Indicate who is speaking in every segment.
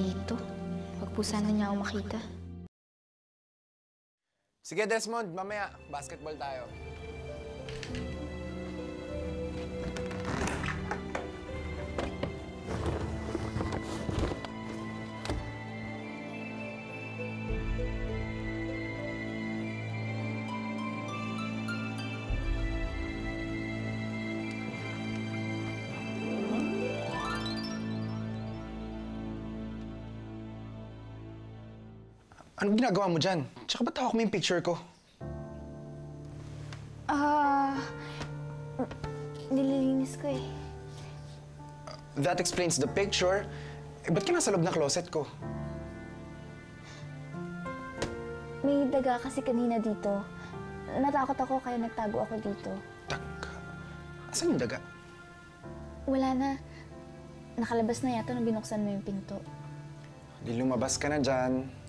Speaker 1: dito. Huwag po sana niya ako makita.
Speaker 2: Sige, Desmond. Mamaya, basketball tayo. Anong ginagawa mo dyan? Tsaka ba't hawak mo yung picture ko?
Speaker 1: Nililinis ko eh.
Speaker 2: That explains the picture. Eh, ba't ka nasa loob ng closet ko?
Speaker 1: May daga kasi kanina dito. Natakot ako kaya nagtago ako dito.
Speaker 2: Asan yung daga?
Speaker 1: Wala na. Nakalabas na yata nung binuksan mo yung pinto.
Speaker 2: Di lumabas ka na dyan.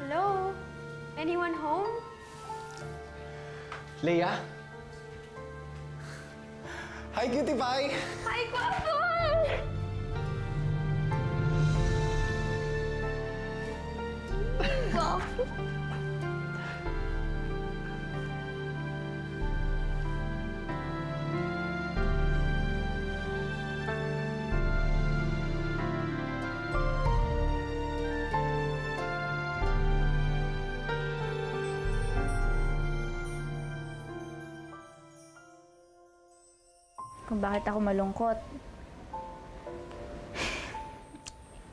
Speaker 3: Hello? Anyone home?
Speaker 2: Leia? Hi, Cutie Pie!
Speaker 3: Hi, Kwapon! Kwapon?
Speaker 1: Kung bakit ako malungkot.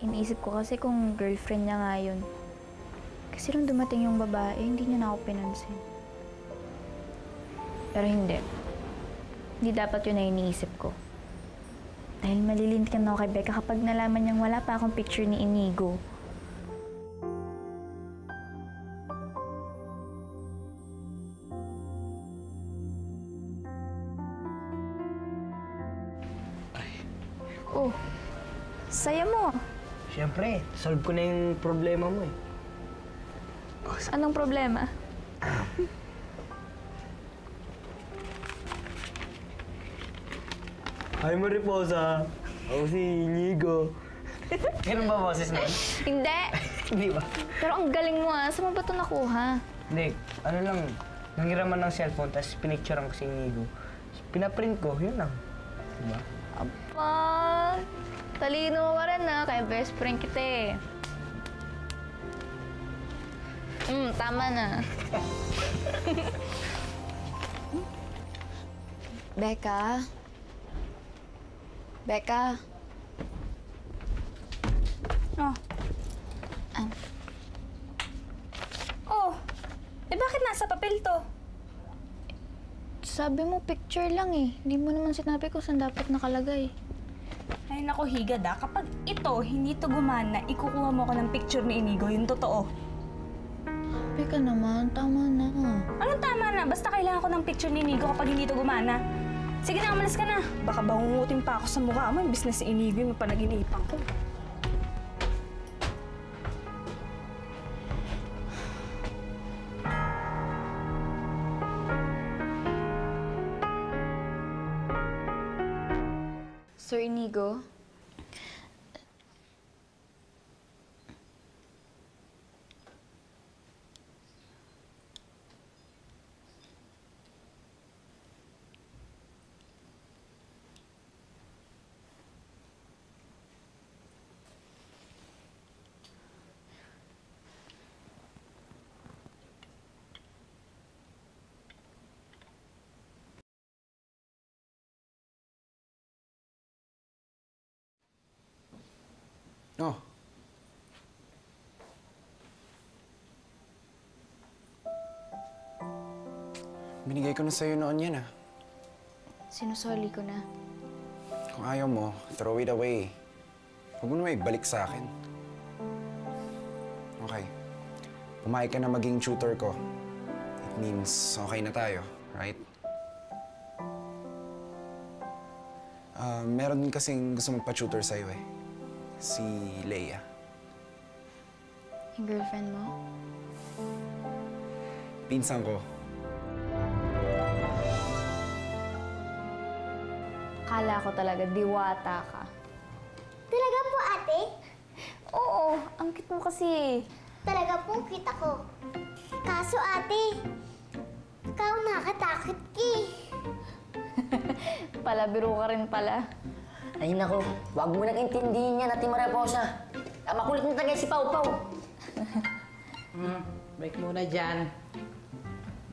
Speaker 1: Iniisip ko kasi kung girlfriend niya nga yun. Kasi nung dumating yung babae, hindi niya na ako pinansin. Pero hindi. Hindi dapat yun na iniisip ko. Dahil malilintikan ako kay Becca kapag nalaman niyang wala pa akong picture ni Inigo. Oh, saya mo.
Speaker 4: Siyempre, solve ko na yung problema mo eh.
Speaker 1: Anong problema?
Speaker 4: Hi, Mariposa. Ako si Inigo. Ganun ba boses nun?
Speaker 1: Hindi.
Speaker 4: Hindi ba?
Speaker 1: Pero ang galing mo ah. Saan mo ba ito nakuha?
Speaker 4: Hindi, ano lang, nanghiraman ng cellphone, tapos pinicturean ko si Inigo. Pinaprint ko, yun lang. Diba?
Speaker 1: Aba, talino ka rin ah. Kaya best friend kita eh. Tama na. Becca? Becca?
Speaker 3: Oh. Oh, eh bakit nasa papel to?
Speaker 1: Sabi mo picture lang eh. Hindi mo naman sinabi kung saan dapat nakalagay.
Speaker 3: Ay nako, higad ah. Kapag ito, hindi to gumana, ikukuha mo ko ng picture ni Inigo, yung totoo.
Speaker 1: Becca naman, tama na.
Speaker 3: Anong tama na? Basta kailangan ko ng picture ni Inigo kapag hindi to gumana. Sige na, umalis ka na. Baka bangungutin pa ako sa mukha mo. Yung business ni Inigo yung panaginipan ko.
Speaker 1: Sir Inigo?
Speaker 2: Oh. Binigay ko na sa'yo noon yan ah.
Speaker 1: Sinusoli ko na.
Speaker 2: Kung ayaw mo, throw it away. Huwag mo na ibalik sa akin. Okay. Pumayag ka na maging tutor ko. It means okay na tayo, right? Meron din kasing gusto magpa-tutor sa'yo eh. Si Leia.
Speaker 1: Yung girlfriend mo?
Speaker 2: pinsan ko.
Speaker 1: Kala ko talaga diwata ka.
Speaker 5: Talaga po, ate?
Speaker 1: Oo, ang cute mo kasi.
Speaker 5: Talaga po, kita ko. Kaso, ate, ikaw nakatakot ki.
Speaker 1: Palabiro ka rin pala.
Speaker 6: Ay nako, wag mo nang intindihin yan, Ate Mariposa. Makulit na tagay si Pau Pau.
Speaker 7: Break muna dyan.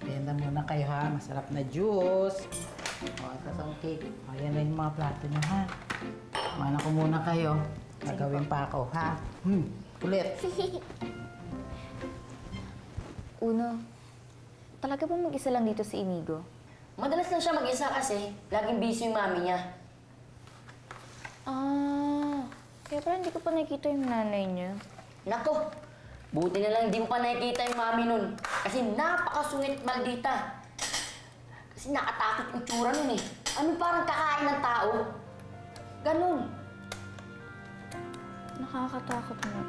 Speaker 7: Benda muna kayo ha, masarap na juice. O, tapos ang cake. O, yan na yung mga plato nyo ha. Mana ko muna kayo. Gagawin pa ako ha. Kulit.
Speaker 1: Uno, talaga ba mag-isa lang dito si Inigo?
Speaker 6: Madalas lang siya mag-isa kasi laging busy yung mami niya.
Speaker 1: Ah, kaya pala hindi ko pa nakikita yung nanay niya.
Speaker 6: Nako, buti na lang hindi mo pa nakikita yung mami nun. Kasi napakasungit maldita. Kasi nakatakot yung tsura nun eh. Ano parang kakain ng tao? Ganun.
Speaker 1: Nakakatakot na.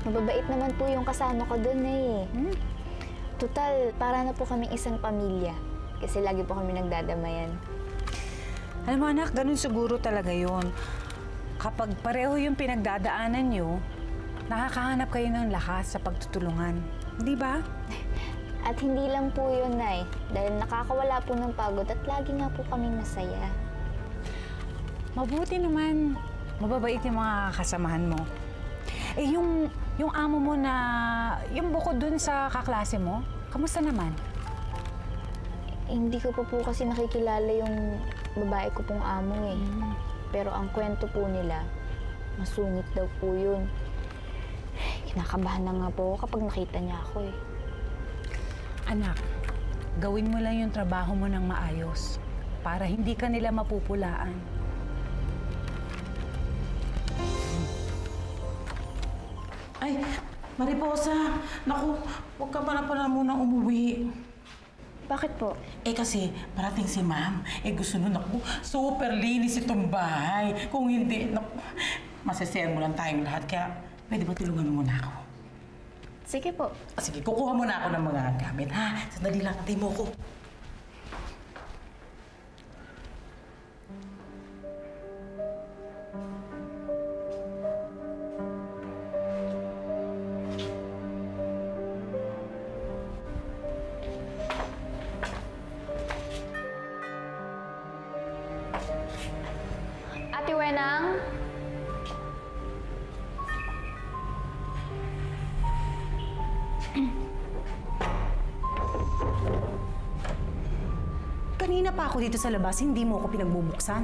Speaker 1: Mababait naman po yung kasama ko doon eh. Total, para na po kaming isang pamilya. Kasi lagi po kami nagdadamayan.
Speaker 8: Alam mo anak, ganun siguro talaga yon. Kapag pareho yung pinagdadaanan nyo, nakakahanap kayo ng lakas sa pagtutulungan. Di ba?
Speaker 1: At hindi lang po yun, Nay. Dahil nakakawala po ng pagod at lagi nga po kami masaya.
Speaker 8: Mabuti naman, mababait yung mga kasamahan mo. Eh, yung amo mo na, yung bukod dun sa kaklase mo, kamusta naman?
Speaker 1: Hindi ko pa po kasi nakikilala yung babae ko pong amo eh. Pero ang kwento po nila, masungit daw po yun. Kinakabahan na nga po ako kapag nakita niya ako eh.
Speaker 8: Anak, gawin mo lang yung trabaho mo ng maayos para hindi ka nila mapupulaan.
Speaker 7: Ay, Mariposa. Naku, huwag ka pala munang umuwi.
Speaker 1: Bakit po?
Speaker 7: Eh kasi, parating si ma'am. Eh gusto nun ako, super linis itong bahay. Kung hindi, naku, masasayang mo lang tayong lahat. Kaya, pwede ba tulungan mo muna ako?
Speaker 1: Sige po.
Speaker 7: Sige, kukuha muna ako ng mga gamit, ha? Sandali lang, atay mo ko.
Speaker 1: Ate Wenang?
Speaker 9: Kanina pa ako dito sa labas, hindi mo ako pinagbubuksan.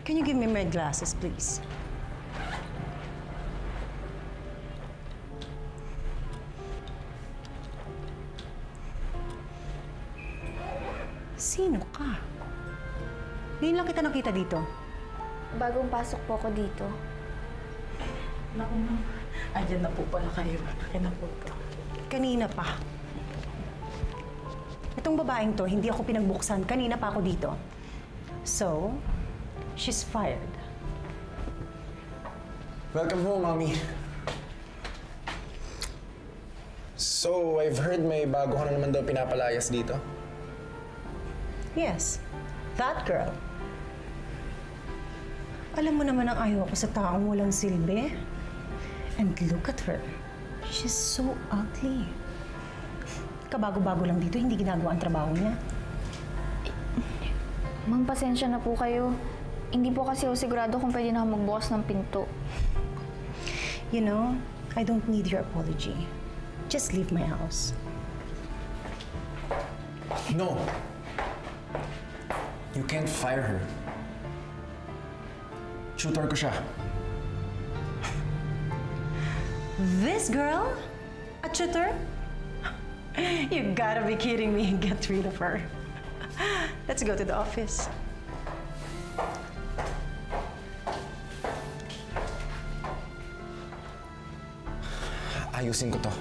Speaker 9: Can you give me my glasses, please? Sino ka? Ngayon lang kita nakita dito.
Speaker 1: Bagong pasok po ako dito.
Speaker 7: Naku, ma'am. Andyan na po pala kayo. Akin na po ito.
Speaker 9: Kanina pa. Itong babaeng to, hindi ako pinagbuksan. Kanina pa ako dito. So, she's fired.
Speaker 2: Welcome home, Mommy. So, I've heard may bago ka na naman daw pinapalayas dito.
Speaker 9: Yes, that girl. Alam mo naman ang ayaw ko sa taong walang silbi. And look at her. She's so ugly. Kabago-bago lang dito, hindi ginagawa ang trabaho niya.
Speaker 1: Ma'am, pasensya na po kayo. Hindi po kasi ako sigurado kung pwede na ako magbukas ng pinto.
Speaker 9: You know, I don't need your apology. Just leave my house.
Speaker 2: No! You can't fire her. Tutor ko siya.
Speaker 9: This girl? A tutor? You gotta be kidding me. Get rid of her. Let's go to the office.
Speaker 2: Ayusin ko to.